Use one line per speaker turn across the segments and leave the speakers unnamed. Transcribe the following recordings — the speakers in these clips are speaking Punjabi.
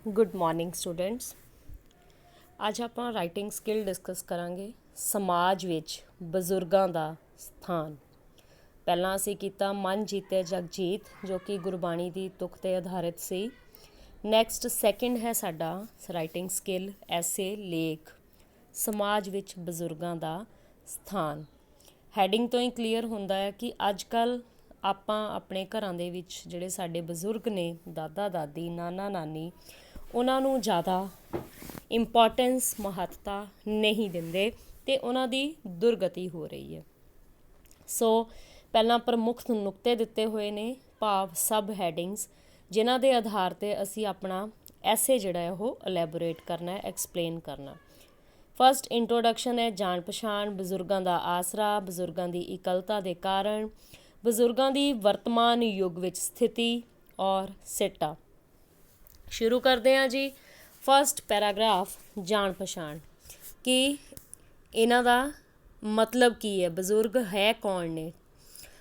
Good morning students. ਅੱਜ ਆਪਾਂ ਰਾਈਟਿੰਗ ਸਕਿੱਲ ਡਿਸਕਸ ਕਰਾਂਗੇ। ਸਮਾਜ ਵਿੱਚ ਬਜ਼ੁਰਗਾਂ ਦਾ ਸਥਾਨ। ਪਹਿਲਾਂ ਅਸੀਂ ਕੀਤਾ ਮਨ ਜੀਤੇ ਜਗ ਜੀਤ, ਜੋ ਕਿ ਗੁਰਬਾਣੀ ਦੀ ਤੁਕ 'ਤੇ ਆਧਾਰਿਤ ਸੀ। ਨੈਕਸਟ ਸੈਕਿੰਡ ਹੈ ਸਾਡਾ ਰਾਈਟਿੰਗ ਸਕਿੱਲ ਐਸੇ ਲੇਖ। ਸਮਾਜ ਵਿੱਚ ਬਜ਼ੁਰਗਾਂ ਦਾ ਸਥਾਨ। ਹੈਡਿੰਗ ਤੋਂ ਹੀ ਕਲੀਅਰ ਹੁੰਦਾ ਹੈ ਕਿ ਅੱਜ ਕੱਲ੍ਹ ਆਪਾਂ ਆਪਣੇ ਘਰਾਂ ਦੇ ਵਿੱਚ ਜਿਹੜੇ ਸਾਡੇ ਬਜ਼ੁਰਗ ਨੇ, ਦਾਦਾ ਦਾਦੀ, ਨਾਨਾ ਨਾਨੀ, ਉਹਨਾਂ ਨੂੰ ਜ਼ਿਆਦਾ ਇੰਪੋਰਟੈਂਸ, ਮਹੱਤਤਾ ਨਹੀਂ ਦਿੰਦੇ ਅਤੇ ਉਹਨਾਂ ਦੀ ਦੁਰਗਤੀ ਹੋ ਰਹੀ ਹੈ। ਸੋ ਪਹਿਲਾਂ ਪ੍ਰਮੁੱਖ ਨੁਕਤੇ ਦਿੱਤੇ ਹੋਏ ਨੇ, ਭਾਵ ਸਬ ਹੈਡਿੰਗਸ, ਜਿਨ੍ਹਾਂ ਦੇ ਆਧਾਰ 'ਤੇ ਅਸੀਂ ਆਪਣਾ ਐਸੇ ਜਿਹੜਾ ਹੈ ਉਹ ਅਲੈਬੋਰੇਟ ਕਰਨਾ ਹੈ, ਐਕਸਪਲੇਨ ਕਰਨਾ। ਫਸਟ ਇੰਟਰੋਡਕਸ਼ਨ ਹੈ ਜਾਣ ਪਛਾਣ, ਬਜ਼ੁਰਗਾਂ ਦਾ ਆਸਰਾ, ਬਜ਼ੁਰਗਾਂ ਦੀ ਇਕੱਲਤਾ ਦੇ ਕਾਰਨ, ਬਜ਼ੁਰਗਾਂ ਦੀ ਵਰਤਮਾਨ ਯੁੱਗ ਵਿੱਚ ਸਥਿਤੀ ਔਰ ਸਿੱਟਾ। ਸ਼ੁਰੂ ਕਰਦੇ ਹਾਂ ਜੀ। ਫਸਟ ਪੈਰਾਗ੍ਰਾਫ ਜਾਣ ਪਛਾਣ, ਕਿ ਇਹਨਾਂ ਦਾ ਮਤਲਬ ਕੀ ਹੈ, ਬਜ਼ੁਰਗ ਹੈ ਕੌਣ ਨੇ।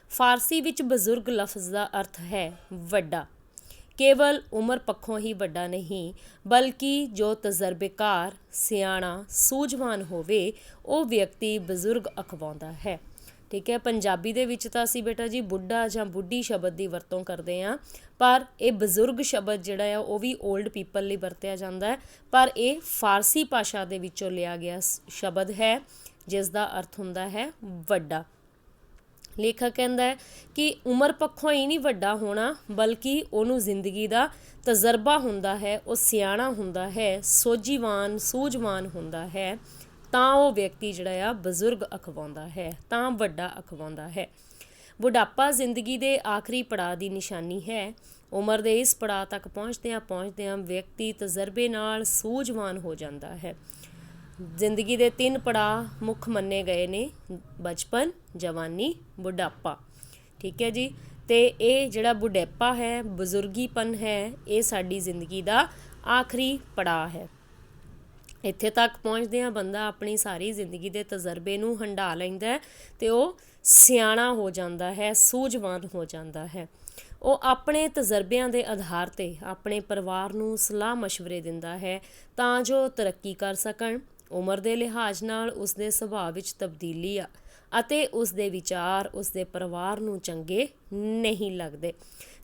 ਫਾਰਸੀ ਵਿੱਚ ਬਜ਼ੁਰਗ ਲਫ਼ਜ਼ ਦਾ ਅਰਥ ਹੈ ਵੱਡਾ। ਕੇਵਲ ਉਮਰ ਪੱਖੋਂ ਹੀ ਵੱਡਾ ਨਹੀਂ, ਬਲਕਿ ਜੋ ਤਜਰਬੇਕਾਰ, ਸਿਆਣਾ, ਸੂਝਵਾਨ ਹੋਵੇ ਉਹ ਵਿਅਕਤੀ ਬਜ਼ੁਰਗ ਅਖਵਾਉਂਦਾ ਹੈ। ਠੀਕ ਹੈ, ਪੰਜਾਬੀ ਦੇ ਵਿੱਚ ਤਾਂ ਅਸੀਂ ਬੇਟਾ ਜੀ ਬੁੱਢਾ ਜਾਂ ਬੁੱਢੀ ਸ਼ਬਦ ਦੀ ਵਰਤੋਂ ਕਰਦੇ ਹਾਂ, ਪਰ ਇਹ ਬਜ਼ੁਰਗ ਸ਼ਬਦ ਜਿਹੜਾ ਆ ਉਹ ਵੀ ਓਲਡ ਪੀਪਲ ਲਈ ਵਰਤਿਆ ਜਾਂਦਾ ਹੈ, ਪਰ ਇਹ ਫਾਰਸੀ ਭਾਸ਼ਾ ਦੇ ਵਿੱਚੋਂ ਲਿਆ ਗਿਆ ਸ਼ਬਦ ਹੈ, ਜਿਸ ਦਾ ਅਰਥ ਹੁੰਦਾ ਹੈ ਵੱਡਾ। ਲੇਖਕ ਕਹਿੰਦਾ ਹੈ ਕਿ ਉਮਰ ਪੱਖੋਂ ਹੀ ਨਹੀਂ ਵੱਡਾ ਹੋਣਾ, ਬਲਕਿ ਉਹਨੂੰ ਜ਼ਿੰਦਗੀ ਦਾ ਤਜਰਬਾ ਹੁੰਦਾ ਹੈ, ਉਹ ਸਿਆਣਾ ਹੁੰਦਾ ਹੈ, ਸੋਝੀਵਾਨ, ਸੂਝਵਾਨ ਹੁੰਦਾ ਹੈ, ਤਾਂ ਉਹ ਵਿਅਕਤੀ ਜਿਹੜਾ ਆ ਬਜ਼ੁਰਗ ਅਖਵਾਉਂਦਾ ਹੈ, ਤਾਂ ਵੱਡਾ ਅਖਵਾਉਂਦਾ ਹੈ। ਬੁਢਾਪਾ ਜ਼ਿੰਦਗੀ ਦੇ ਆਖਰੀ ਪੜਾਅ ਦੀ ਨਿਸ਼ਾਨੀ ਹੈ। ਉਮਰ ਦੇ ਇਸ ਪੜਾਅ ਤੱਕ ਪਹੁੰਚਦਿਆਂ ਵਿਅਕਤੀ ਤਜਰਬੇ ਨਾਲ ਸੂਝਵਾਨ ਹੋ ਜਾਂਦਾ ਹੈ। ਜ਼ਿੰਦਗੀ ਦੇ 3 ਪੜਾਅ ਮੁੱਖ ਮੰਨੇ ਗਏ ਨੇ, ਬਚਪਨ, ਜਵਾਨੀ, ਬੁਢਾਪਾ। ਠੀਕ ਹੈ ਜੀ, ਅਤੇ ਇਹ ਜਿਹੜਾ ਬੁਢਾਪਾ ਹੈ, ਬਜ਼ੁਰਗੀਪਨ ਹੈ, ਇਹ ਸਾਡੀ ਜ਼ਿੰਦਗੀ ਦਾ ਆਖਰੀ ਪੜਾਅ ਹੈ। ਇੱਥੇ ਤੱਕ ਪਹੁੰਚਦਿਆਂ ਬੰਦਾ ਆਪਣੀ ਸਾਰੀ ਜ਼ਿੰਦਗੀ ਦੇ ਤਜਰਬੇ ਨੂੰ ਹੰਢਾ ਲੈਂਦਾ ਅਤੇ ਉਹ ਸਿਆਣਾ ਹੋ ਜਾਂਦਾ ਹੈ, ਸੂਝਵਾਨ ਹੋ ਜਾਂਦਾ ਹੈ। ਉਹ ਆਪਣੇ ਤਜਰਬਿਆਂ ਦੇ ਆਧਾਰ 'ਤੇ ਆਪਣੇ ਪਰਿਵਾਰ ਨੂੰ ਸਲਾਹ ਮਸ਼ਵਰੇ ਦਿੰਦਾ ਹੈ ਤਾਂ ਜੋ ਤਰੱਕੀ ਕਰ ਸਕਣ। ਉਮਰ ਦੇ ਲਿਹਾਜ਼ ਨਾਲ ਉਸਦੇ ਸੁਭਾਅ ਵਿੱਚ ਤਬਦੀਲੀ ਆ ਅਤੇ ਉਸਦੇ ਵਿਚਾਰ ਉਸਦੇ ਪਰਿਵਾਰ ਨੂੰ ਚੰਗੇ ਨਹੀਂ ਲੱਗਦੇ।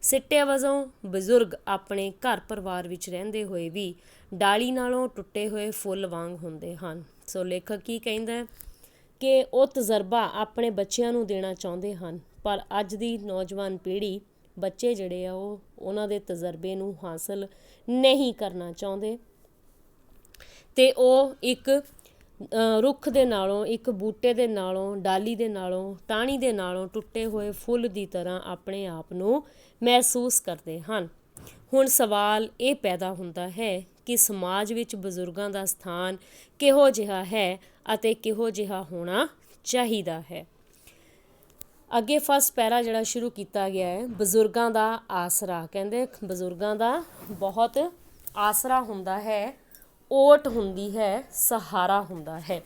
ਸਿੱਟੇ ਵਜੋਂ ਬਜ਼ੁਰਗ ਆਪਣੇ ਘਰ ਪਰਿਵਾਰ ਵਿੱਚ ਰਹਿੰਦੇ ਹੋਏ ਵੀ ਡਾਲੀ ਨਾਲੋਂ ਟੁੱਟੇ ਹੋਏ ਫੁੱਲ ਵਾਂਗ ਹੁੰਦੇ ਹਨ। ਸੋ ਲੇਖਕ ਕੀ ਕਹਿੰਦਾ ਕਿ ਉਹ ਤਜਰਬਾ ਆਪਣੇ ਬੱਚਿਆਂ ਨੂੰ ਦੇਣਾ ਚਾਹੁੰਦੇ ਹਨ, ਪਰ ਅੱਜ ਦੀ ਨੌਜਵਾਨ ਪੀੜ੍ਹੀ, ਬੱਚੇ ਜਿਹੜੇ ਆ ਉਹ ਉਹਨਾਂ ਦੇ ਤਜਰਬੇ ਨੂੰ ਹਾਸਲ ਨਹੀਂ ਕਰਨਾ ਚਾਹੁੰਦੇ ਅਤੇ ਉਹ ਇੱਕ ਰੁੱਖ ਦੇ ਨਾਲੋਂ, ਇੱਕ ਬੂਟੇ ਦੇ ਨਾਲੋਂ, ਡਾਲੀ ਦੇ ਨਾਲੋਂ, ਟਾਹਣੀ ਦੇ ਨਾਲੋਂ ਟੁੱਟੇ ਹੋਏ ਫੁੱਲ ਦੀ ਤਰ੍ਹਾਂ ਆਪਣੇ ਆਪ ਨੂੰ ਮਹਿਸੂਸ ਕਰਦੇ ਹਨ। ਹੁਣ ਸਵਾਲ ਇਹ ਪੈਦਾ ਹੁੰਦਾ ਹੈ ਕਿ ਸਮਾਜ ਵਿੱਚ ਬਜ਼ੁਰਗਾਂ ਦਾ ਸਥਾਨ ਕਿਹੋ ਜਿਹਾ ਹੈ ਅਤੇ ਕਿਹੋ ਜਿਹਾ ਹੋਣਾ ਚਾਹੀਦਾ ਹੈ। ਅੱਗੇ ਫਸਟ ਪੈਰਾ ਜਿਹੜਾ ਸ਼ੁਰੂ ਕੀਤਾ ਗਿਆ ਹੈ, ਬਜ਼ੁਰਗਾਂ ਦਾ ਆਸਰਾ। ਕਹਿੰਦੇ ਬਜ਼ੁਰਗਾਂ ਦਾ ਬਹੁਤ ਆਸਰਾ ਹੁੰਦਾ ਹੈ, ਓਟ ਹੁੰਦੀ ਹੈ, ਸਹਾਰਾ ਹੁੰਦਾ ਹੈ।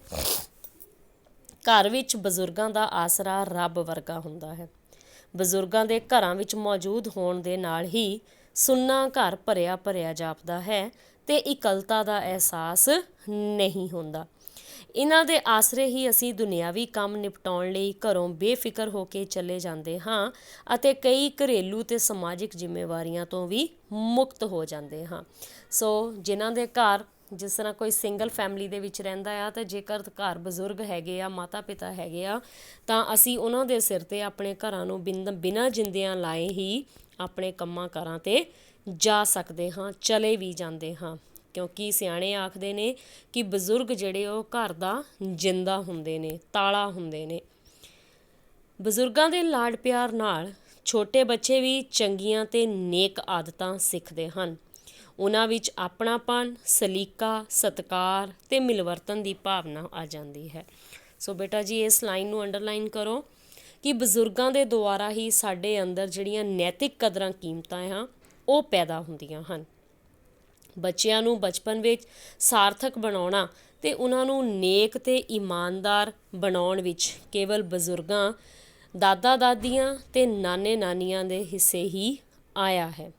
ਘਰ ਵਿੱਚ ਬਜ਼ੁਰਗਾਂ ਦਾ ਆਸਰਾ ਰੱਬ ਵਰਗਾ ਹੁੰਦਾ ਹੈ। ਬਜ਼ੁਰਗਾਂ ਦੇ ਘਰਾਂ ਵਿੱਚ ਮੌਜੂਦ ਹੋਣ ਦੇ ਨਾਲ ਹੀ ਸੁੰਨਾ ਘਰ ਭਰਿਆ ਭਰਿਆ ਜਾਪਦਾ ਹੈ ਅਤੇ ਇਕੱਲਤਾ ਦਾ ਅਹਿਸਾਸ ਨਹੀਂ ਹੁੰਦਾ। ਇਹਨਾਂ ਦੇ ਆਸਰੇ ਹੀ ਅਸੀਂ ਦੁਨਿਆਵੀ ਕੰਮ ਨਿਪਟਾਉਣ ਲਈ ਘਰੋਂ ਬੇਫਿਕਰ ਹੋ ਕੇ ਚਲੇ ਜਾਂਦੇ ਹਾਂ ਅਤੇ ਕਈ ਘਰੇਲੂ ਅਤੇ ਸਮਾਜਿਕ ਜ਼ਿੰਮੇਵਾਰੀਆਂ ਤੋਂ ਵੀ ਮੁਕਤ ਹੋ ਜਾਂਦੇ ਹਾਂ। ਸੋ ਜਿਨ੍ਹਾਂ ਦੇ ਘਰ, ਜਿਸ ਤਰ੍ਹਾਂ ਕੋਈ ਸਿੰਗਲ ਫੈਮਿਲੀ ਦੇ ਵਿੱਚ ਰਹਿੰਦਾ ਆ, ਅਤੇ ਜੇਕਰ ਘਰ ਬਜ਼ੁਰਗ ਹੈਗੇ ਆ, ਮਾਤਾ ਪਿਤਾ ਹੈਗੇ ਆ, ਤਾਂ ਅਸੀਂ ਉਹਨਾਂ ਦੇ ਸਿਰ 'ਤੇ ਆਪਣੇ ਘਰਾਂ ਨੂੰ ਬਿਨਾਂ ਜਿੰਦਿਆਂ ਲਾਏ ਹੀ ਆਪਣੇ ਕੰਮਾਂ ਕਾਰਾਂ 'ਤੇ ਜਾ ਸਕਦੇ ਹਾਂ, ਚਲੇ ਵੀ ਜਾਂਦੇ ਹਾਂ, ਕਿਉਂਕਿ ਸਿਆਣੇ ਆਖਦੇ ਨੇ ਕਿ ਬਜ਼ੁਰਗ ਜਿਹੜੇ ਉਹ ਘਰ ਦਾ ਜਿੰਦਾ ਹੁੰਦੇ ਨੇ, ਤਾਲਾ ਹੁੰਦੇ ਨੇ। ਬਜ਼ੁਰਗਾਂ ਦੇ ਲਾਡ ਪਿਆਰ ਨਾਲ ਛੋਟੇ ਬੱਚੇ ਵੀ ਚੰਗੀਆਂ ਅਤੇ ਨੇਕ ਆਦਤਾਂ ਸਿੱਖਦੇ ਹਨ। ਉਹਨਾਂ ਵਿੱਚ ਆਪਣਾਪਣ, ਸਲੀਕਾ, ਸਤਿਕਾਰ ਅਤੇ ਮਿਲਵਰਤਨ ਦੀ ਭਾਵਨਾ ਆ ਜਾਂਦੀ ਹੈ। ਸੋ ਬੇਟਾ ਜੀ ਇਸ ਲਾਈਨ ਨੂੰ ਅੰਡਰਲਾਈਨ ਕਰੋ ਕਿ ਬਜ਼ੁਰਗਾਂ ਦੇ ਦੁਆਰਾ ਹੀ ਸਾਡੇ ਅੰਦਰ ਜਿਹੜੀਆਂ ਨੈਤਿਕ ਕਦਰਾਂ ਕੀਮਤਾਂ ਆ ਉਹ ਪੈਦਾ ਹੁੰਦੀਆਂ ਹਨ। ਬੱਚਿਆਂ ਨੂੰ ਬਚਪਨ ਵਿੱਚ ਸਾਰਥਕ ਬਣਾਉਣਾ ਅਤੇ ਉਹਨਾਂ ਨੂੰ ਨੇਕ ਅਤੇ ਇਮਾਨਦਾਰ ਬਣਾਉਣ ਵਿੱਚ ਕੇਵਲ ਬਜ਼ੁਰਗਾਂ, ਦਾਦਾ ਦਾਦੀਆਂ ਅਤੇ ਨਾਨੇ ਨਾਨੀਆਂ ਦੇ ਹਿੱਸੇ ਹੀ ਆਇਆ ਹੈ।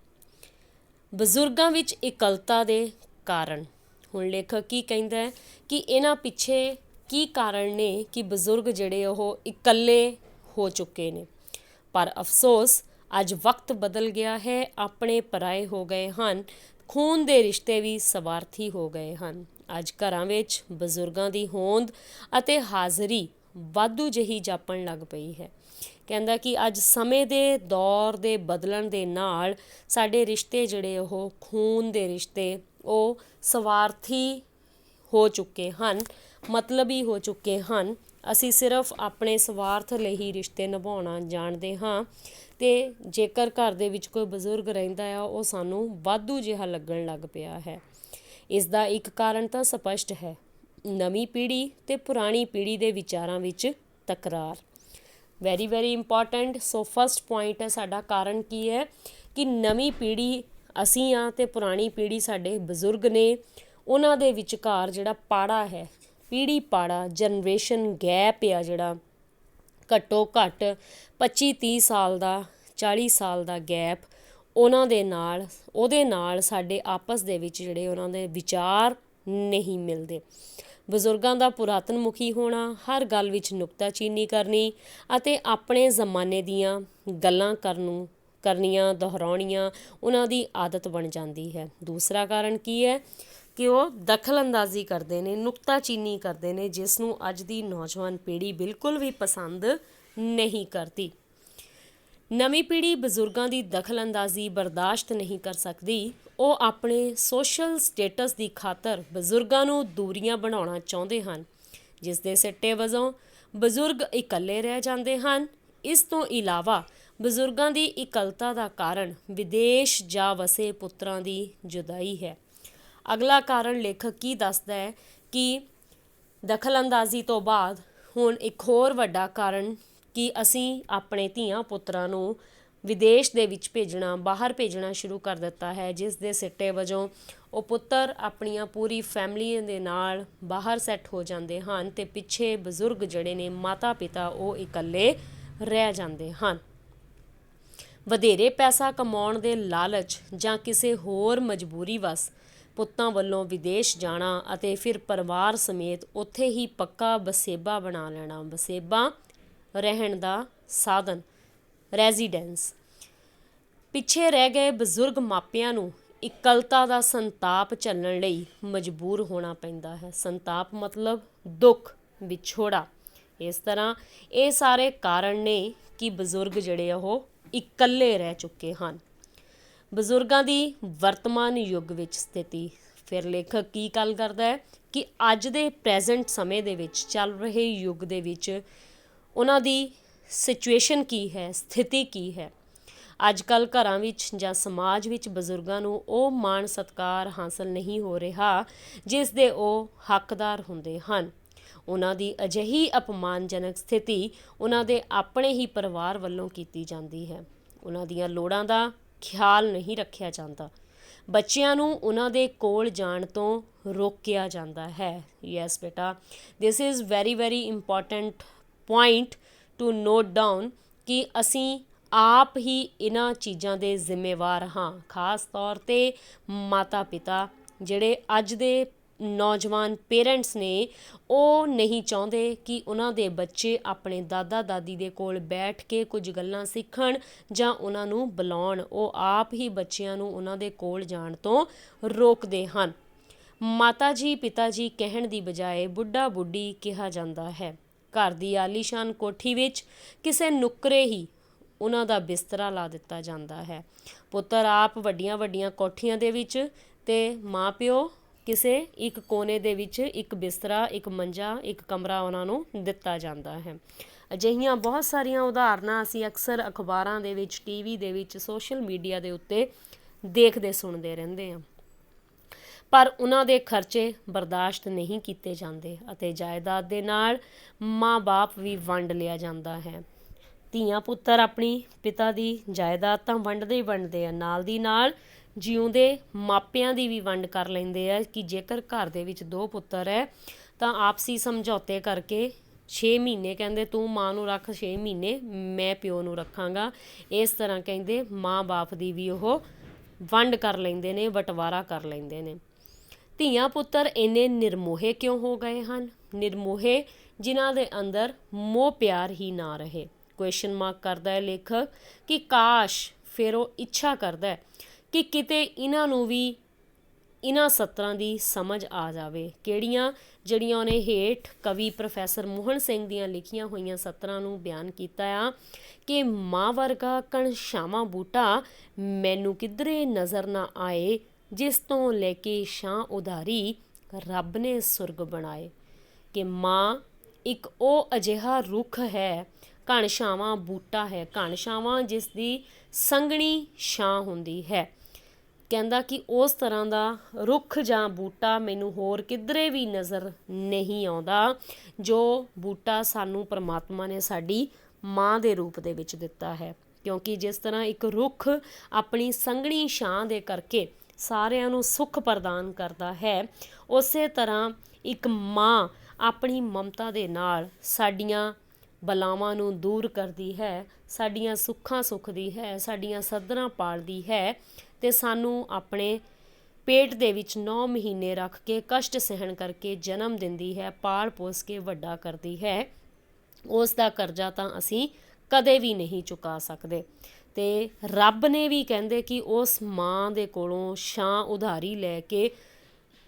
ਬਜ਼ੁਰਗਾਂ ਵਿੱਚ ਇਕੱਲਤਾ ਦੇ ਕਾਰਨ। ਹੁਣ ਲੇਖਕ ਕੀ ਕਹਿੰਦਾ ਹੈ ਕਿ ਇਹਨਾਂ ਪਿੱਛੇ ਕੀ ਕਾਰਨ ਨੇ ਕਿ ਬਜ਼ੁਰਗ ਜਿਹੜੇ ਉਹ ਇਕੱਲੇ ਹੋ ਚੁੱਕੇ ਨੇ। ਪਰ ਅਫਸੋਸ ਅੱਜ ਵਕਤ ਬਦਲ ਗਿਆ ਹੈ, ਆਪਣੇ ਪਰਾਏ ਹੋ ਗਏ ਹਨ, ਖੂਨ ਦੇ ਰਿਸ਼ਤੇ ਵੀ ਸਵਾਰਥੀ ਹੋ ਗਏ ਹਨ। ਅੱਜ ਘਰਾਂ ਵਿੱਚ ਬਜ਼ੁਰਗਾਂ ਦੀ ਹੋਂਦ ਅਤੇ ਹਾਜ਼ਰੀ ਵਾਧੂ ਜਿਹੀ ਜਾਪਣ ਲੱਗ ਪਈ ਹੈ। ਕਹਿੰਦਾ ਕਿ ਅੱਜ ਸਮੇਂ ਦੇ ਦੌਰ ਦੇ ਬਦਲਣ ਦੇ ਨਾਲ ਸਾਡੇ ਰਿਸ਼ਤੇ ਜਿਹੜੇ ਉਹ ਖੂਨ ਦੇ ਰਿਸ਼ਤੇ ਉਹ ਸਵਾਰਥੀ ਹੋ ਚੁੱਕੇ ਹਨ, ਮਤਲਬੀ ਹੋ ਚੁੱਕੇ ਹਨ। ਅਸੀਂ ਸਿਰਫ ਆਪਣੇ ਸਵਾਰਥ ਲਈ ਹੀ ਰਿਸ਼ਤੇ ਨਿਭਾਉਣਾ ਜਾਣਦੇ ਹਾਂ ਅਤੇ ਜੇਕਰ ਘਰ ਦੇ ਵਿੱਚ ਕੋਈ ਬਜ਼ੁਰਗ ਰਹਿੰਦਾ ਆ ਉਹ ਸਾਨੂੰ ਵਾਧੂ ਜਿਹਾ ਲੱਗਣ ਲੱਗ ਪਿਆ ਹੈ। ਇਸ ਦਾ ਇੱਕ ਕਾਰਨ ਤਾਂ ਸਪਸ਼ਟ ਹੈ, ਨਵੀਂ ਪੀੜ੍ਹੀ ਅਤੇ ਪੁਰਾਣੀ ਪੀੜ੍ਹੀ ਦੇ ਵਿਚਾਰਾਂ ਵਿੱਚ ਤਕਰਾਰ। Very very important. So first point ਹੈ ਸਾਡਾ ਕਾਰਨ ਕੀ ਹੈ ਕਿ ਨਵੀਂ ਪੀੜ੍ਹੀ ਅਸੀਂ ਹਾਂ ਅਤੇ ਪੁਰਾਣੀ ਪੀੜ੍ਹੀ ਸਾਡੇ ਬਜ਼ੁਰਗ ਨੇ। ਉਹਨਾਂ ਦੇ ਵਿਚਕਾਰ ਜਿਹੜਾ ਪਾੜਾ ਹੈ, ਪੀੜ੍ਹੀ ਪਾੜਾ, ਜਨਰੇਸ਼ਨ ਗੈਪ ਆ ਜਿਹੜਾ ਘੱਟੋ ਘੱਟ 25-30 ਸਾਲ ਦਾ, 40 ਸਾਲ ਦਾ ਗੈਪ, ਉਹਦੇ ਨਾਲ ਸਾਡੇ ਆਪਸ ਦੇ ਵਿੱਚ ਜਿਹੜੇ ਉਹਨਾਂ ਦੇ ਵਿਚਾਰ ਨਹੀਂ ਮਿਲਦੇ। ਬਜ਼ੁਰਗਾਂ ਦਾ ਪੁਰਾਤਨ ਮੁਖੀ ਹੋਣਾ, ਹਰ ਗੱਲ ਵਿੱਚ ਨੁਕਤਾਚੀਨੀ ਕਰਨੀ ਅਤੇ ਆਪਣੇ ਜ਼ਮਾਨੇ ਦੀਆਂ ਗੱਲਾਂ ਕਰਨੀਆਂ ਦੁਹਰਾਉਣੀਆਂ ਉਹਨਾਂ ਦੀ ਆਦਤ ਬਣ ਜਾਂਦੀ ਹੈ। ਦੂਸਰਾ ਕਾਰਨ ਕੀ ਹੈ ਕਿ ਉਹ ਦਖਲ ਅੰਦਾਜ਼ੀ ਕਰਦੇ ਨੇ, ਨੁਕਤਾਚੀਨੀ ਕਰਦੇ ਨੇ, ਜਿਸ ਨੂੰ ਅੱਜ ਦੀ ਨੌਜਵਾਨ ਪੀੜ੍ਹੀ ਬਿਲਕੁਲ ਵੀ ਪਸੰਦ ਨਹੀਂ ਕਰਦੀ। ਨਵੀਂ ਪੀੜ੍ਹੀ ਬਜ਼ੁਰਗਾਂ ਦੀ ਦਖਲ ਅੰਦਾਜ਼ੀ ਬਰਦਾਸ਼ਤ ਨਹੀਂ ਕਰ ਸਕਦੀ। ਉਹ ਆਪਣੇ ਸੋਸ਼ਲ ਸਟੇਟਸ ਦੀ ਖਾਤਰ ਬਜ਼ੁਰਗਾਂ ਨੂੰ ਦੂਰੀਆਂ ਬਣਾਉਣਾ ਚਾਹੁੰਦੇ ਹਨ, ਜਿਸ ਦੇ ਸਿੱਟੇ ਵਜੋਂ ਬਜ਼ੁਰਗ ਇਕੱਲੇ ਰਹਿ ਜਾਂਦੇ ਹਨ। ਇਸ ਤੋਂ ਇਲਾਵਾ ਬਜ਼ੁਰਗਾਂ ਦੀ ਇਕੱਲਤਾ ਦਾ ਕਾਰਨ ਵਿਦੇਸ਼ ਜਾ ਵਸੇ ਪੁੱਤਰਾਂ ਦੀ ਜੁਦਾਈ ਹੈ। ਅਗਲਾ ਕਾਰਨ ਲੇਖਕ ਕੀ ਦੱਸਦਾ ਹੈ ਕਿ ਦਖਲ ਅੰਦਾਜ਼ੀ ਤੋਂ ਬਾਅਦ ਹੁਣ ਇੱਕ ਹੋਰ ਵੱਡਾ ਕਾਰਨ ਕਿ ਅਸੀਂ ਆਪਣੇ ਧੀਆਂ ਪੁੱਤਰਾਂ ਨੂੰ ਵਿਦੇਸ਼ ਦੇ ਵਿੱਚ ਭੇਜਣਾ, ਬਾਹਰ ਭੇਜਣਾ ਸ਼ੁਰੂ ਕਰ ਦਿੱਤਾ ਹੈ, ਜਿਸ ਦੇ ਸਿੱਟੇ ਵਜੋਂ ਉਹ ਪੁੱਤਰ ਆਪਣੀਆਂ ਪੂਰੀ ਫੈਮਿਲੀ ਦੇ ਨਾਲ ਬਾਹਰ ਸੈੱਟ ਹੋ ਜਾਂਦੇ ਹਨ ਅਤੇ ਪਿੱਛੇ ਬਜ਼ੁਰਗ ਜਿਹੜੇ ਨੇ ਮਾਤਾ ਪਿਤਾ ਉਹ ਇਕੱਲੇ ਰਹਿ ਜਾਂਦੇ ਹਨ। ਵਧੇਰੇ ਪੈਸਾ ਕਮਾਉਣ ਦੇ ਲਾਲਚ ਜਾਂ ਕਿਸੇ ਹੋਰ ਮਜਬੂਰੀ ਵਸ ਪੁੱਤਾਂ ਵੱਲੋਂ ਵਿਦੇਸ਼ ਜਾਣਾ ਅਤੇ ਫਿਰ ਪਰਿਵਾਰ ਸਮੇਤ ਉੱਥੇ ਹੀ ਪੱਕਾ ਵਸੇਬਾ ਬਣਾ ਲੈਣਾ। ਵਸੇਬਾ ਰਹਿਣ ਦਾ ਸਾਧਨ, ਰੈਜ਼ੀਡੈਂਸ। ਪਿੱਛੇ ਰਹਿ ਗਏ ਬਜ਼ੁਰਗ ਮਾਪਿਆਂ ਨੂੰ ਇਕੱਲਤਾ ਦਾ ਸੰਤਾਪ ਝੱਲਣ ਲਈ ਮਜਬੂਰ ਹੋਣਾ ਪੈਂਦਾ ਹੈ। ਸੰਤਾਪ ਮਤਲਬ ਦੁੱਖ, ਵਿਛੋੜਾ। ਇਸ ਤਰ੍ਹਾਂ ਇਹ ਸਾਰੇ ਕਾਰਨ ਨੇ ਕਿ ਬਜ਼ੁਰਗ ਜਿਹੜੇ ਉਹ ਇਕੱਲੇ ਰਹਿ ਚੁੱਕੇ ਹਨ। ਬਜ਼ੁਰਗਾਂ ਦੀ ਵਰਤਮਾਨ ਯੁੱਗ ਵਿੱਚ ਸਥਿਤੀ। ਫਿਰ ਲੇਖਕ ਕੀ ਗੱਲ ਕਰਦਾ ਹੈ ਕਿ ਅੱਜ ਦੇ ਪ੍ਰੈਜ਼ੈਂਟ ਸਮੇਂ ਦੇ ਵਿੱਚ ਚੱਲ ਰਹੇ ਯੁੱਗ ਦੇ ਵਿੱਚ ਉਹਨਾਂ ਦੀ ਸਿਚੁਏਸ਼ਨ ਕੀ ਹੈ, ਸਥਿਤੀ ਕੀ ਹੈ। ਅੱਜ ਕੱਲ੍ਹ ਘਰਾਂ ਵਿੱਚ ਜਾਂ ਸਮਾਜ ਵਿੱਚ ਬਜ਼ੁਰਗਾਂ ਨੂੰ ਉਹ ਮਾਣ ਸਤਿਕਾਰ ਹਾਸਲ ਨਹੀਂ ਹੋ ਰਿਹਾ ਜਿਸ ਦੇ ਉਹ ਹੱਕਦਾਰ ਹੁੰਦੇ ਹਨ। ਉਹਨਾਂ ਦੀ ਅਜਿਹੀ ਅਪਮਾਨਜਨਕ ਸਥਿਤੀ ਉਹਨਾਂ ਦੇ ਆਪਣੇ ਹੀ ਪਰਿਵਾਰ ਵੱਲੋਂ ਕੀਤੀ ਜਾਂਦੀ ਹੈ। ਉਹਨਾਂ ਦੀਆਂ ਲੋੜਾਂ ਦਾ ਖਿਆਲ ਨਹੀਂ ਰੱਖਿਆ ਜਾਂਦਾ। ਬੱਚਿਆਂ ਨੂੰ ਉਹਨਾਂ ਦੇ ਕੋਲ ਜਾਣ ਤੋਂ ਰੋਕਿਆ ਜਾਂਦਾ ਹੈ। ਯੈਸ ਬੇਟਾ, this is very very important point to note down ਕਿ ਅਸੀਂ ਆਪ ਹੀ ਇਹਨਾਂ ਚੀਜ਼ਾਂ ਦੇ ਜ਼ਿੰਮੇਵਾਰ ਹਾਂ। ਖਾਸ ਤੌਰ 'ਤੇ ਮਾਤਾ ਪਿਤਾ ਜਿਹੜੇ ਅੱਜ ਦੇ ਨੌਜਵਾਨ ਪੇਰੈਂਟਸ ਨੇ ਉਹ ਨਹੀਂ ਚਾਹੁੰਦੇ ਕਿ ਉਹਨਾਂ ਦੇ ਬੱਚੇ ਆਪਣੇ ਦਾਦਾ ਦਾਦੀ ਦੇ ਕੋਲ ਬੈਠ ਕੇ ਕੁਝ ਗੱਲਾਂ ਸਿੱਖਣ ਜਾਂ ਉਹਨਾਂ ਨੂੰ ਬੁਲਾਉਣ। ਉਹ ਆਪ ਹੀ ਬੱਚਿਆਂ ਨੂੰ ਉਹਨਾਂ ਦੇ ਕੋਲ ਜਾਣ ਤੋਂ ਰੋਕਦੇ ਹਨ। ਮਾਤਾ ਜੀ ਪਿਤਾ ਜੀ ਕਹਿਣ ਦੀ ਬਜਾਏ ਬੁੱਢਾ ਬੁੱਢੀ ਕਿਹਾ ਜਾਂਦਾ ਹੈ। ਘਰ ਦੀ ਆਲੀਸ਼ਾਨ ਕੋਠੀ ਵਿੱਚ ਕਿਸੇ ਨੁੱਕਰੇ ਹੀ ਉਹਨਾਂ ਦਾ ਬਿਸਤਰਾ ਲਾ ਦਿੱਤਾ ਜਾਂਦਾ ਹੈ। ਪੁੱਤਰ ਆਪ ਵੱਡੀਆਂ ਵੱਡੀਆਂ ਕੋਠੀਆਂ ਦੇ ਵਿੱਚ ਅਤੇ ਮਾਂ ਪਿਓ ਕਿਸੇ ਇੱਕ ਕੋਨੇ ਦੇ ਵਿੱਚ ਇੱਕ ਬਿਸਤਰਾ, ਇੱਕ ਮੰਜਾ, ਇੱਕ ਕਮਰਾ ਉਹਨਾਂ ਨੂੰ ਦਿੱਤਾ ਜਾਂਦਾ ਹੈ। ਅਜਿਹੀਆਂ ਬਹੁਤ ਸਾਰੀਆਂ ਉਦਾਹਰਨਾਂ ਅਸੀਂ ਅਕਸਰ ਅਖਬਾਰਾਂ ਦੇ ਵਿੱਚ, ਟੀਵੀ ਦੇ ਵਿੱਚ, ਸੋਸ਼ਲ ਮੀਡੀਆ ਦੇ ਉੱਤੇ ਦੇਖਦੇ ਸੁਣਦੇ ਰਹਿੰਦੇ ਹਾਂ। ਪਰ ਉਹਨਾਂ ਦੇ ਖਰਚੇ ਬਰਦਾਸ਼ਤ ਨਹੀਂ ਕੀਤੇ ਜਾਂਦੇ ਅਤੇ ਜਾਇਦਾਦ ਦੇ ਨਾਲ ਮਾਂ-ਬਾਪ ਵੀ ਵੰਡ ਲਿਆ ਜਾਂਦਾ ਹੈ। ਧੀਆਂ ਪੁੱਤਰ ਆਪਣੀ ਪਿਤਾ ਦੀ ਜਾਇਦਾਦ ਤਾਂ ਵੰਡਦੇ ਹੀ ਵੰਡਦੇ ਆ, ਨਾਲ ਦੀ ਨਾਲ ਜਿਉਂਦੇ ਮਾਪਿਆਂ ਦੀ ਵੀ ਵੰਡ ਕਰ ਲੈਂਦੇ ਆ ਕਿ ਜੇਕਰ ਘਰ ਦੇ ਵਿੱਚ 2 ਪੁੱਤਰ ਹੈ ਤਾਂ ਆਪਸੀ ਸਮਝੌਤੇ ਕਰਕੇ 6 ਮਹੀਨੇ ਕਹਿੰਦੇ ਤੂੰ ਮਾਂ ਨੂੰ ਰੱਖ, 6 ਮਹੀਨੇ ਮੈਂ ਪਿਓ ਨੂੰ ਰੱਖਾਂਗਾ। ਇਸ ਤਰ੍ਹਾਂ ਕਹਿੰਦੇ ਮਾਂ ਬਾਪ ਦੀ ਵੀ ਉਹ ਵੰਡ ਕਰ ਲੈਂਦੇ ਨੇ, ਬਟਵਾਰਾ ਕਰ ਲੈਂਦੇ ਨੇ। ਧੀਆਂ ਪੁੱਤਰ ਇੰਨੇ ਨਿਰਮੋਹੇ ਕਿਉਂ ਹੋ ਗਏ ਹਨ? ਨਿਰਮੋਹੇ ਜਿਨ੍ਹਾਂ ਦੇ ਅੰਦਰ ਮੋਹ ਪਿਆਰ ਹੀ ਨਾ ਰਹੇ। ਕੁਐਸਚਨ ਮਾਰਕ ਕਰਦਾ ਹੈ ਲੇਖਕ ਕਿ ਕਾਸ਼, ਫਿਰ ਉਹ ਇੱਛਾ ਕਰਦਾ ਹੈ ਕਿ ਕਿਤੇ ਇਹਨਾਂ ਨੂੰ ਵੀ ਇਹਨਾਂ ਸਤਰਾਂ ਦੀ ਸਮਝ ਆ ਜਾਵੇ। ਕਿਹੜੀਆਂ? ਜਿਹੜੀਆਂ ਉਹਨੇ ਹੇਠ ਕਵੀ ਪ੍ਰੋਫੈਸਰ ਮੋਹਨ ਸਿੰਘ ਦੀਆਂ ਲਿਖੀਆਂ ਹੋਈਆਂ ਸਤਰਾਂ ਨੂੰ ਬਿਆਨ ਕੀਤਾ ਆ ਕਿ ਮਾਂ ਵਰਗਾ ਘਣਸ਼ਾਵਾਂ ਬੂਟਾ ਮੈਨੂੰ ਕਿਧਰੇ ਨਜ਼ਰ ਨਾ ਆਏ, ਜਿਸ ਤੋਂ ਲੈ ਕੇ ਛਾਂ ਉਧਾਰੀ ਰੱਬ ਨੇ ਸੁਰਗ ਬਣਾਏ। ਕਿ ਮਾਂ ਇੱਕ ਉਹ ਅਜਿਹਾ ਰੁੱਖ ਹੈ, ਘਣਸ਼ਾਵਾਂ ਬੂਟਾ ਹੈ, ਘਣਸ਼ਾਵਾਂ ਜਿਸ ਦੀ ਸੰਘਣੀ ਛਾਂ ਹੁੰਦੀ ਹੈ। ਕਹਿੰਦਾ ਕਿ ਉਸ ਤਰ੍ਹਾਂ ਦਾ ਰੁੱਖ ਜਾਂ ਬੂਟਾ ਮੈਨੂੰ ਹੋਰ ਕਿਧਰੇ ਵੀ ਨਜ਼ਰ ਨਹੀਂ ਆਉਂਦਾ, ਜੋ ਬੂਟਾ ਸਾਨੂੰ ਪਰਮਾਤਮਾ ਨੇ ਸਾਡੀ ਮਾਂ ਦੇ ਰੂਪ ਦੇ ਵਿੱਚ ਦਿੱਤਾ ਹੈ। ਕਿਉਂਕਿ ਜਿਸ ਤਰ੍ਹਾਂ ਇੱਕ ਰੁੱਖ ਆਪਣੀ ਸੰਘਣੀ ਛਾਂ ਦੇ ਕਰਕੇ ਸਾਰਿਆਂ ਨੂੰ ਸੁੱਖ ਪ੍ਰਦਾਨ ਕਰਦਾ ਹੈ, ਉਸੇ ਤਰ੍ਹਾਂ ਇੱਕ ਮਾਂ ਆਪਣੀ ਮਮਤਾ ਦੇ ਨਾਲ ਸਾਡੀਆਂ ਬਲਾਵਾਂ ਨੂੰ ਦੂਰ ਕਰਦੀ ਹੈ, ਸਾਡੀਆਂ ਸੁੱਖਾਂ ਸੁੱਖਦੀ ਹੈ, ਸਾਡੀਆਂ ਸੱਧਰਾਂ ਪਾਲਦੀ ਹੈ ਅਤੇ ਸਾਨੂੰ ਆਪਣੇ ਪੇਟ ਦੇ ਵਿੱਚ 9 ਮਹੀਨੇ ਰੱਖ ਕੇ ਕਸ਼ਟ ਸਹਿਣ ਕਰਕੇ ਜਨਮ ਦਿੰਦੀ ਹੈ, ਪਾਲ ਪੋਸ ਕੇ ਵੱਡਾ ਕਰਦੀ ਹੈ। ਉਸ ਦਾ ਕਰਜ਼ਾ ਤਾਂ ਅਸੀਂ ਕਦੇ ਵੀ ਨਹੀਂ ਚੁਕਾ ਸਕਦੇ। ਅਤੇ ਰੱਬ ਨੇ ਵੀ ਕਹਿੰਦੇ ਕਿ ਉਸ ਮਾਂ ਦੇ ਕੋਲੋਂ ਛਾਂ ਉਧਾਰੀ ਲੈ ਕੇ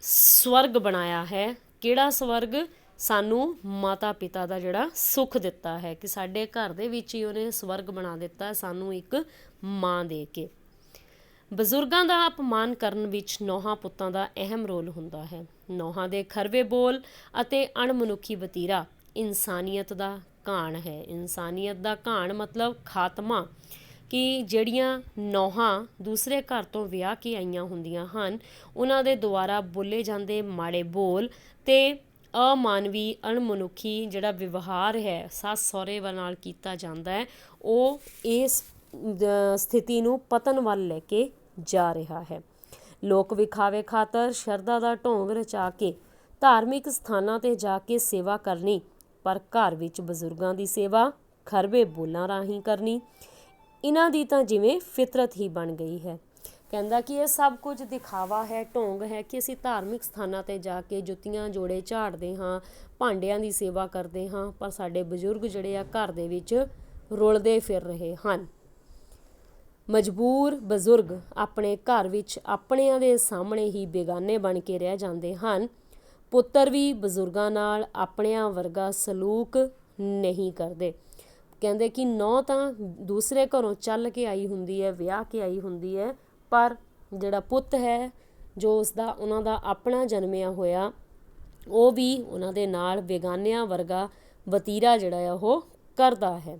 ਸਵਰਗ ਬਣਾਇਆ ਹੈ। ਕਿਹੜਾ ਸਵਰਗ? ਸਾਨੂੰ ਮਾਤਾ ਪਿਤਾ ਦਾ ਜਿਹੜਾ ਸੁੱਖ ਦਿੱਤਾ ਹੈ, ਕਿ ਸਾਡੇ ਘਰ ਦੇ ਵਿੱਚ ਹੀ ਉਹਨੇ ਸਵਰਗ ਬਣਾ ਦਿੱਤਾ ਸਾਨੂੰ ਇੱਕ ਮਾਂ ਦੇ ਕੇ। ਬਜ਼ੁਰਗਾਂ ਦਾ ਅਪਮਾਨ ਕਰਨ ਵਿੱਚ ਨੌਹਾਂ ਪੁੱਤਾਂ ਦਾ ਅਹਿਮ ਰੋਲ ਹੁੰਦਾ ਹੈ। ਨੌਹਾਂ ਦੇ ਖਰਵੇ ਬੋਲ ਅਤੇ ਅਣਮਨੁੱਖੀ ਵਤੀਰਾ ਇਨਸਾਨੀਅਤ ਦਾ ਘਾਣ ਹੈ। ਇਨਸਾਨੀਅਤ ਦਾ ਘਾਣ ਮਤਲਬ ਖਾਤਮਾ। ਕਿ ਜਿਹੜੀਆਂ ਨੌਹਾਂ ਦੂਸਰੇ ਘਰ ਤੋਂ ਵਿਆਹ ਕੇ ਆਈਆਂ ਹੁੰਦੀਆਂ ਹਨ, ਉਹਨਾਂ ਦੇ ਦੁਆਰਾ ਬੋਲੇ ਜਾਂਦੇ ਮਾੜੇ ਬੋਲ ਅਤੇ ਅਮਾਨਵੀ ਅਣਮਨੁੱਖੀ ਜਿਹੜਾ ਵਿਵਹਾਰ ਹੈ ਸੱਸ ਸਹੁਰੇ ਨਾਲ ਕੀਤਾ ਜਾਂਦਾ ਹੈ, ਉਹ ਇਸ ਸਥਿਤੀ ਨੂੰ ਪਤਨ ਵੱਲ ਲੈ ਕੇ ਜਾ ਰਿਹਾ ਹੈ। ਲੋਕ ਵਿਖਾਵੇ ਖਾਤਰ ਸ਼ਰਧਾ ਦਾ ਢੋਂਗ ਰਚਾ ਕੇ ਧਾਰਮਿਕ ਸਥਾਨਾਂ 'ਤੇ ਜਾ ਕੇ ਸੇਵਾ ਕਰਨੀ, ਪਰ ਘਰ ਵਿੱਚ ਬਜ਼ੁਰਗਾਂ ਦੀ ਸੇਵਾ ਖਰਵੇ ਬੋਲਾਂ ਰਾਹੀਂ ਕਰਨੀ, ਇਹਨਾਂ ਦੀ ਤਾਂ ਜਿਵੇਂ ਫਿਤਰਤ ਹੀ ਬਣ ਗਈ ਹੈ। ਕਹਿੰਦਾ ਕਿ ਇਹ ਸਭ ਕੁਝ ਦਿਖਾਵਾ ਹੈ, ਢੋਂਗ ਹੈ ਕਿ ਅਸੀਂ ਧਾਰਮਿਕ ਸਥਾਨਾਂ 'ਤੇ ਜਾ ਕੇ ਜੁੱਤੀਆਂ ਜੋੜੇ ਝਾੜਦੇ ਹਾਂ, ਭਾਂਡਿਆਂ ਦੀ ਸੇਵਾ ਕਰਦੇ ਹਾਂ, ਪਰ ਸਾਡੇ ਬਜ਼ੁਰਗ ਜਿਹੜੇ ਆ ਘਰ ਦੇ ਵਿੱਚ ਰੁਲਦੇ ਫਿਰ ਰਹੇ ਹਨ। ਮਜਬੂਰ ਬਜ਼ੁਰਗ ਆਪਣੇ ਘਰ ਵਿੱਚ ਆਪਣਿਆਂ ਦੇ ਸਾਹਮਣੇ ਹੀ ਬੇਗਾਨੇ ਬਣ ਕੇ ਰਹਿ ਜਾਂਦੇ ਹਨ। ਪੁੱਤਰ ਵੀ ਬਜ਼ੁਰਗਾਂ ਨਾਲ ਆਪਣਿਆਂ ਵਰਗਾ ਸਲੂਕ ਨਹੀਂ ਕਰਦੇ। ਕਹਿੰਦੇ ਕਿ ਨੌਂ ਤਾਂ ਦੂਸਰੇ ਘਰੋਂ ਚੱਲ ਕੇ ਆਈ ਹੁੰਦੀ ਹੈ, ਵਿਆਹ ਕੇ ਆਈ ਹੁੰਦੀ ਹੈ, ਪਰ ਜਿਹੜਾ ਪੁੱਤ ਹੈ ਜੋ ਉਸਦਾ ਉਹਨਾਂ ਦਾ ਆਪਣਾ ਜਨਮਿਆ ਹੋਇਆ, ਉਹ ਵੀ ਉਹਨਾਂ ਦੇ ਨਾਲ ਬੇਗਾਨਿਆਂ ਵਰਗਾ ਵਤੀਰਾ ਜਿਹੜਾ ਆ ਉਹ ਕਰਦਾ ਹੈ।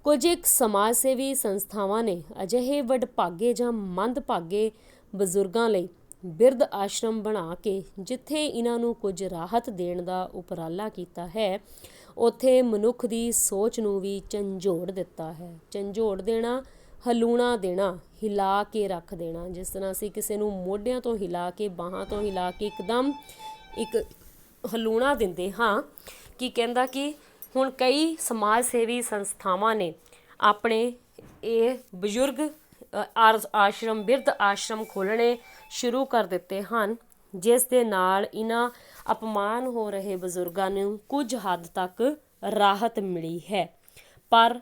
ਕੁਝ ਇੱਕ ਸਮਾਜ ਸੇਵੀ ਸੰਸਥਾਵਾਂ ਨੇ ਅਜਿਹੇ ਵਡਭਾਗੇ ਜਾਂ ਮੰਦਭਾਗੇ ਬਜ਼ੁਰਗਾਂ ਲਈ ਬਿਰਧ ਆਸ਼ਰਮ ਬਣਾ ਕੇ ਜਿੱਥੇ ਇਹਨਾਂ ਨੂੰ ਕੁਝ ਰਾਹਤ ਦੇਣ ਦਾ ਉਪਰਾਲਾ ਕੀਤਾ ਹੈ, ਉੱਥੇ ਮਨੁੱਖ ਦੀ ਸੋਚ ਨੂੰ ਵੀ ਝੰਜੋੜ ਦਿੱਤਾ ਹੈ। ਝੰਜੋੜ ਦੇਣਾ, ਹਲੂਣਾ ਦੇਣਾ, ਹਿਲਾ ਕੇ ਰੱਖ ਦੇਣਾ। ਜਿਸ ਤਰ੍ਹਾਂ ਅਸੀਂ ਕਿਸੇ ਨੂੰ ਮੋਢਿਆਂ ਤੋਂ ਹਿਲਾ ਕੇ, ਬਾਹਾਂ ਤੋਂ ਹਿਲਾ ਕੇ ਇੱਕਦਮ ਇੱਕ ਹਲੂਣਾ ਦਿੰਦੇ ਹਾਂ। ਕੀ ਕਹਿੰਦਾ ਕਿ ਹੁਣ ਕਈ ਸਮਾਜ ਸੇਵੀ ਸੰਸਥਾਵਾਂ ਨੇ ਆਪਣੇ ਇਹ ਬਜ਼ੁਰਗ ਆਸ਼ਰਮ, ਬਿਰਧ ਆਸ਼ਰਮ ਖੋਲ੍ਹਣੇ ਸ਼ੁਰੂ ਕਰ ਦਿੱਤੇ ਹਨ, ਜਿਸ ਦੇ ਨਾਲ ਇਹਨਾਂ ਅਪਮਾਨ ਹੋ ਰਹੇ ਬਜ਼ੁਰਗਾਂ ਨੂੰ ਕੁਝ ਹੱਦ ਤੱਕ ਰਾਹਤ ਮਿਲੀ ਹੈ। ਪਰ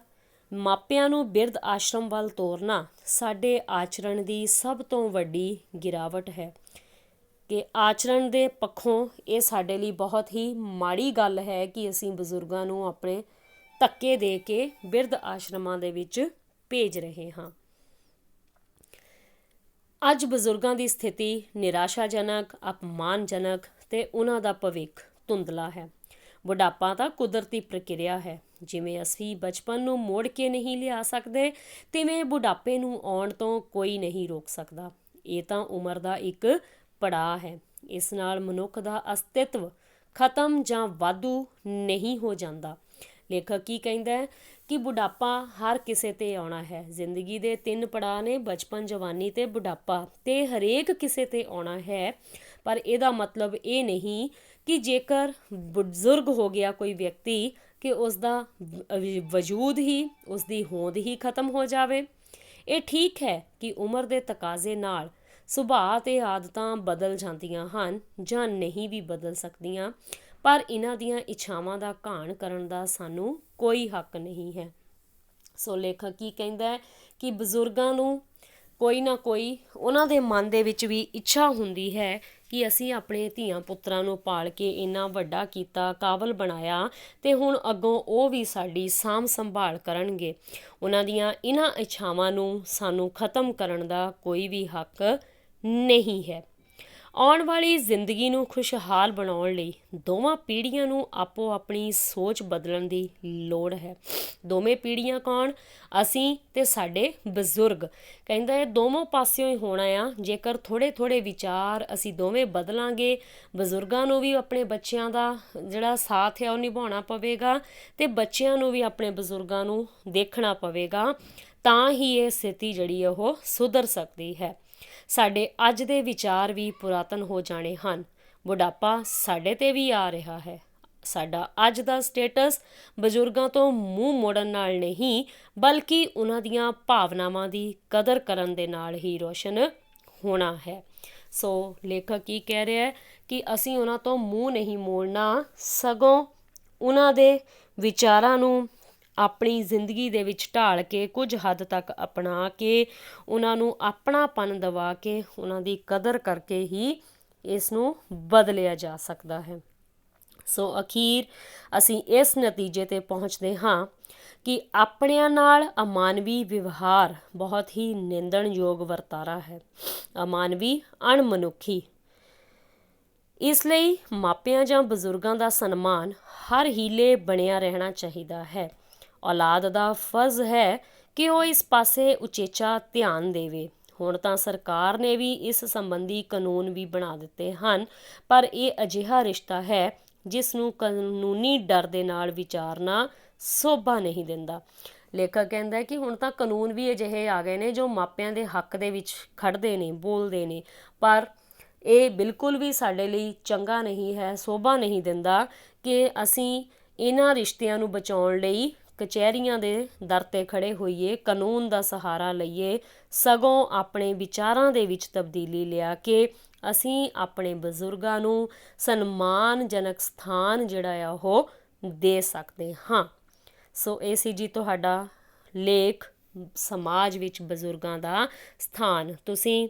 ਮਾਪਿਆਂ ਨੂੰ ਬਿਰਧ ਆਸ਼ਰਮ ਵੱਲ ਤੋਰਨਾ ਸਾਡੇ ਆਚਰਣ ਦੀ ਸਭ ਤੋਂ ਵੱਡੀ ਗਿਰਾਵਟ ਹੈ। ਕਿ ਆਚਰਣ ਦੇ ਪੱਖੋਂ ਇਹ ਸਾਡੇ ਲਈ ਬਹੁਤ ਹੀ ਮਾੜੀ ਗੱਲ ਹੈ ਕਿ ਅਸੀਂ ਬਜ਼ੁਰਗਾਂ ਨੂੰ ਆਪਣੇ ਧੱਕੇ ਦੇ ਕੇ ਬਿਰਧ ਆਸ਼ਰਮਾਂ ਦੇ ਵਿੱਚ ਭੇਜ ਰਹੇ ਹਾਂ। ਅੱਜ ਬਜ਼ੁਰਗਾਂ ਦੀ ਸਥਿਤੀ ਨਿਰਾਸ਼ਾਜਨਕ, ਅਪਮਾਨਜਨਕ ਅਤੇ ਉਹਨਾਂ ਦਾ ਭਵਿੱਖ ਧੁੰਦਲਾ ਹੈ। ਬੁਢਾਪਾ ਤਾਂ ਕੁਦਰਤੀ ਪ੍ਰਕਿਰਿਆ ਹੈ। ਜਿਵੇਂ ਅਸੀਂ ਬਚਪਨ ਨੂੰ ਮੋੜ ਕੇ ਨਹੀਂ ਲਿਆ ਸਕਦੇ, ਤਿਵੇਂ ਬੁਢਾਪੇ ਨੂੰ ਆਉਣ ਤੋਂ ਕੋਈ ਨਹੀਂ ਰੋਕ ਸਕਦਾ। ਇਹ ਤਾਂ ਉਮਰ ਦਾ ਇੱਕ ਪੜਾਅ ਹੈ। ਇਸ ਨਾਲ ਮਨੁੱਖ ਦਾ ਅਸਤਿਤਵ ਖਤਮ ਜਾਂ ਵਾਧੂ ਨਹੀਂ ਹੋ ਜਾਂਦਾ। ਲੇਖਕ ਕੀ ਕਹਿੰਦਾ ਹੈ ਕਿ ਬੁਢਾਪਾ ਹਰ ਕਿਸੇ 'ਤੇ ਆਉਣਾ ਹੈ। ਜ਼ਿੰਦਗੀ ਦੇ 3 ਪੜਾਅ ਨੇ, ਬਚਪਨ, ਜਵਾਨੀ ਅਤੇ ਬੁਢਾਪਾ, ਅਤੇ ਹਰੇਕ ਕਿਸੇ 'ਤੇ ਆਉਣਾ ਹੈ। ਪਰ ਇਹਦਾ ਮਤਲਬ ਇਹ ਨਹੀਂ ਕਿ ਜੇਕਰ ਬਜ਼ੁਰਗ ਹੋ ਗਿਆ ਕੋਈ ਵਿਅਕਤੀ ਕਿ ਉਸਦਾ ਵਜੂਦ ਹੀ, ਉਸਦੀ ਹੋਂਦ ਹੀ ਖਤਮ ਹੋ ਜਾਵੇ। ਇਹ ਠੀਕ ਹੈ ਕਿ ਉਮਰ ਦੇ ਤਕਾਜ਼ੇ ਨਾਲ ਸੁਭਾਅ ਤੇ ਆਦਤਾਂ ਬਦਲ ਜਾਂਦੀਆਂ ਹਨ ਜਾਂ ਨਹੀਂ ਵੀ ਬਦਲ ਸਕਦੀਆਂ, ਪਰ ਇਹਨਾਂ ਦੀਆਂ ਇੱਛਾਵਾਂ ਦਾ ਘਾਣ ਕਰਨ ਦਾ ਸਾਨੂੰ ਕੋਈ ਹੱਕ ਨਹੀਂ ਹੈ। ਸੋ ਲੇਖਕ ਕੀ ਕਹਿੰਦਾ ਹੈ ਕਿ ਬਜ਼ੁਰਗਾਂ ਨੂੰ ਕੋਈ ਨਾ ਕੋਈ ਉਹਨਾਂ ਦੇ ਮਨ ਦੇ ਵਿੱਚ ਵੀ ਇੱਛਾ ਹੁੰਦੀ ਹੈ ਕਿ ਅਸੀਂ ਆਪਣੇ ਧੀਆਂ ਪੁੱਤਰਾਂ ਨੂੰ ਪਾਲ ਕੇ ਇੰਨਾ ਵੱਡਾ ਕੀਤਾ, ਕਾਬਲ ਬਣਾਇਆ, ਅਤੇ ਹੁਣ ਅੱਗੋਂ ਉਹ ਵੀ ਸਾਡੀ ਸਾਂਭ ਸੰਭਾਲ ਕਰਨਗੇ। ਉਹਨਾਂ ਦੀਆਂ ਇਹਨਾਂ ਇੱਛਾਵਾਂ ਨੂੰ ਸਾਨੂੰ ਖ਼ਤਮ ਕਰਨ ਦਾ ਕੋਈ ਵੀ ਹੱਕ ਨਹੀਂ ਹੈ। ਆਉਣ ਵਾਲੀ ਜ਼ਿੰਦਗੀ ਨੂੰ ਖੁਸ਼ਹਾਲ ਬਣਾਉਣ ਲਈ ਦੋਵਾਂ ਪੀੜ੍ਹੀਆਂ ਨੂੰ ਆਪੋ ਆਪਣੀ ਸੋਚ ਬਦਲਣ ਦੀ ਲੋੜ ਹੈ। ਦੋਵੇਂ ਪੀੜ੍ਹੀਆਂ ਕੌਣ? ਅਸੀਂ ਤੇ ਸਾਡੇ ਬਜ਼ੁਰਗ। ਕਹਿੰਦਾ ਇਹ ਦੋਵਾਂ ਪਾਸਿਓਂ ਹੀ ਹੋਣਾ ਆ। ਜੇਕਰ ਥੋੜ੍ਹੇ ਥੋੜ੍ਹੇ ਵਿਚਾਰ ਅਸੀਂ ਦੋਵੇਂ ਬਦਲਾਂਗੇ, ਬਜ਼ੁਰਗਾਂ ਨੂੰ ਵੀ ਆਪਣੇ ਬੱਚਿਆਂ ਦਾ ਜਿਹੜਾ ਸਾਥ ਹੈ ਉਹ ਨਿਭਾਉਣਾ ਪਵੇਗਾ, ਅਤੇ ਬੱਚਿਆਂ ਨੂੰ ਵੀ ਆਪਣੇ ਬਜ਼ੁਰਗਾਂ ਨੂੰ ਦੇਖਣਾ ਪਵੇਗਾ, ਤਾਂ ਹੀ ਇਹ ਸਥਿਤੀ ਜਿਹੜੀ ਉਹ ਸੁਧਰ ਸਕਦੀ ਹੈ। ਸਾਡੇ ਅੱਜ ਦੇ ਵਿਚਾਰ ਵੀ ਪੁਰਾਤਨ ਹੋ ਜਾਣੇ ਹਨ। ਬੁਢਾਪਾ ਸਾਡੇ 'ਤੇ ਵੀ ਆ ਰਿਹਾ ਹੈ। ਸਾਡਾ ਅੱਜ ਦਾ ਸਟੇਟਸ ਬਜ਼ੁਰਗਾਂ ਤੋਂ ਮੂੰਹ ਮੋੜਨ ਨਾਲ ਨਹੀਂ, ਬਲਕਿ ਉਹਨਾਂ ਦੀਆਂ ਭਾਵਨਾਵਾਂ ਦੀ ਕਦਰ ਕਰਨ ਦੇ ਨਾਲ ਹੀ ਰੋਸ਼ਨ ਹੋਣਾ ਹੈ। ਸੋ ਲੇਖਕ ਕੀ ਕਹਿ ਰਿਹਾ ਹੈ ਕਿ ਅਸੀਂ ਉਹਨਾਂ ਤੋਂ ਮੂੰਹ ਨਹੀਂ ਮੋੜਨਾ, ਸਗੋਂ ਉਹਨਾਂ ਦੇ ਵਿਚਾਰਾਂ ਨੂੰ ਆਪਣੀ ਜ਼ਿੰਦਗੀ ਦੇ ਵਿੱਚ ਢਾਲ ਕੇ, ਕੁਝ ਹੱਦ ਤੱਕ ਅਪਣਾ ਕੇ, ਉਹਨਾਂ ਨੂੰ ਆਪਣਾਪਨ ਦਿਵਾ ਕੇ, ਉਹਨਾਂ ਦੀ ਕਦਰ ਕਰਕੇ ਹੀ ਇਸ ਨੂੰ ਬਦਲਿਆ ਜਾ ਸਕਦਾ ਹੈ। ਸੋ ਅਖੀਰ ਅਸੀਂ ਇਸ ਨਤੀਜੇ 'ਤੇ ਪਹੁੰਚਦੇ ਹਾਂ ਕਿ ਆਪਣਿਆਂ ਨਾਲ ਅਮਾਨਵੀ ਵਿਵਹਾਰ ਬਹੁਤ ਹੀ ਨਿੰਦਣਯੋਗ ਵਰਤਾਰਾ ਹੈ, ਅਮਾਨਵੀ, ਅਣਮਨੁੱਖੀ। ਇਸ ਲਈ ਮਾਪਿਆਂ ਜਾਂ ਬਜ਼ੁਰਗਾਂ ਦਾ ਸਨਮਾਨ ਹਰ ਹੀਲੇ ਬਣਿਆ ਰਹਿਣਾ ਚਾਹੀਦਾ ਹੈ। ਔਲਾਦ ਦਾ ਫਰਜ਼ ਹੈ ਕਿ ਉਹ ਇਸ ਪਾਸੇ ਉਚੇਚਾ ਧਿਆਨ ਦੇਵੇ। ਹੁਣ ਤਾਂ ਸਰਕਾਰ ਨੇ ਵੀ ਇਸ ਸੰਬੰਧੀ ਕਾਨੂੰਨ ਵੀ ਬਣਾ ਦਿੱਤੇ ਹਨ, ਪਰ ਇਹ ਅਜਿਹਾ ਰਿਸ਼ਤਾ ਹੈ ਜਿਸ ਨੂੰ ਕਾਨੂੰਨੀ ਡਰ ਦੇ ਨਾਲ ਵਿਚਾਰਨਾ ਸੋਭਾ ਨਹੀਂ ਦਿੰਦਾ। ਲੇਖਕ ਕਹਿੰਦਾ ਕਿ ਹੁਣ ਤਾਂ ਕਾਨੂੰਨ ਵੀ ਅਜਿਹੇ ਆ ਗਏ ਨੇ ਜੋ ਮਾਪਿਆਂ ਦੇ ਹੱਕ ਦੇ ਵਿੱਚ ਖੜ੍ਹਦੇ ਨੇ, ਬੋਲਦੇ ਨੇ, ਪਰ ਇਹ ਬਿਲਕੁਲ ਵੀ ਸਾਡੇ ਲਈ ਚੰਗਾ ਨਹੀਂ ਹੈ, ਸੋਭਾ ਨਹੀਂ ਦਿੰਦਾ ਕਿ ਅਸੀਂ ਇਹਨਾਂ ਰਿਸ਼ਤਿਆਂ ਨੂੰ ਬਚਾਉਣ ਲਈ ਕਚਹਿਰੀਆਂ ਦੇ ਦਰ 'ਤੇ ਖੜ੍ਹੇ ਹੋਈਏ, ਕਾਨੂੰਨ ਦਾ ਸਹਾਰਾ ਲਈਏ। ਸਗੋਂ ਆਪਣੇ ਵਿਚਾਰਾਂ ਦੇ ਵਿੱਚ ਤਬਦੀਲੀ ਲਿਆ ਕੇ ਅਸੀਂ ਆਪਣੇ ਬਜ਼ੁਰਗਾਂ ਨੂੰ ਸਨਮਾਨਜਨਕ ਸਥਾਨ ਜਿਹੜਾ ਆ ਉਹ ਦੇ ਸਕਦੇ ਹਾਂ। ਸੋ ਇਹ ਸੀ ਜੀ ਤੁਹਾਡਾ ਲੇਖ, ਸਮਾਜ ਵਿੱਚ ਬਜ਼ੁਰਗਾਂ ਦਾ ਸਥਾਨ। ਤੁਸੀਂ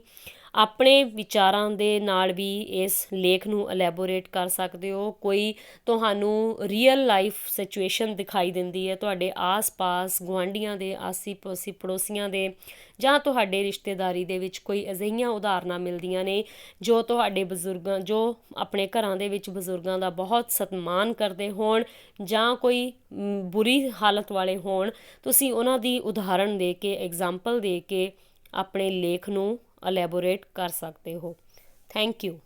ਆਪਣੇ ਵਿਚਾਰਾਂ ਦੇ ਨਾਲ ਵੀ ਇਸ ਲੇਖ ਨੂੰ ਐਲੈਬੋਰੇਟ ਕਰ ਸਕਦੇ ਹੋ। ਕੋਈ ਤੁਹਾਨੂੰ ਰੀਅਲ ਲਾਈਫ ਸਿਚੁਏਸ਼ਨ ਦਿਖਾਈ ਦਿੰਦੀ ਹੈ ਤੁਹਾਡੇ ਆਸ-ਪਾਸ, ਗੁਆਂਢੀਆਂ ਦੇ, ਆਸੀ-ਪਾਸੀ ਪੜੋਸੀਆਂ ਦੇ, ਜਾਂ ਤੁਹਾਡੇ ਰਿਸ਼ਤੇਦਾਰੀ ਦੇ ਵਿੱਚ ਕੋਈ ਅਜਿਹੀਆਂ ਉਦਾਹਰਨਾਂ ਮਿਲਦੀਆਂ ਨੇ ਜੋ ਤੁਹਾਡੇ ਬਜ਼ੁਰਗਾਂ, ਜੋ ਆਪਣੇ ਘਰਾਂ ਦੇ ਵਿੱਚ ਬਜ਼ੁਰਗਾਂ ਦਾ ਬਹੁਤ ਸਨਮਾਨ ਕਰਦੇ ਹੋਣ ਜਾਂ ਕੋਈ ਬੁਰੀ ਹਾਲਤ ਵਾਲੇ ਹੋਣ, ਤੁਸੀਂ ਉਹਨਾਂ ਦੀ ਉਦਾਹਰਣ ਦੇ ਕੇ, ਐਗਜ਼ਾਮਪਲ ਦੇ ਕੇ ਆਪਣੇ ਲੇਖ ਨੂੰ ਐਲੈਬੋਰੇਟ ਕਰ ਸਕਦੇ ਹੋ। Thank you.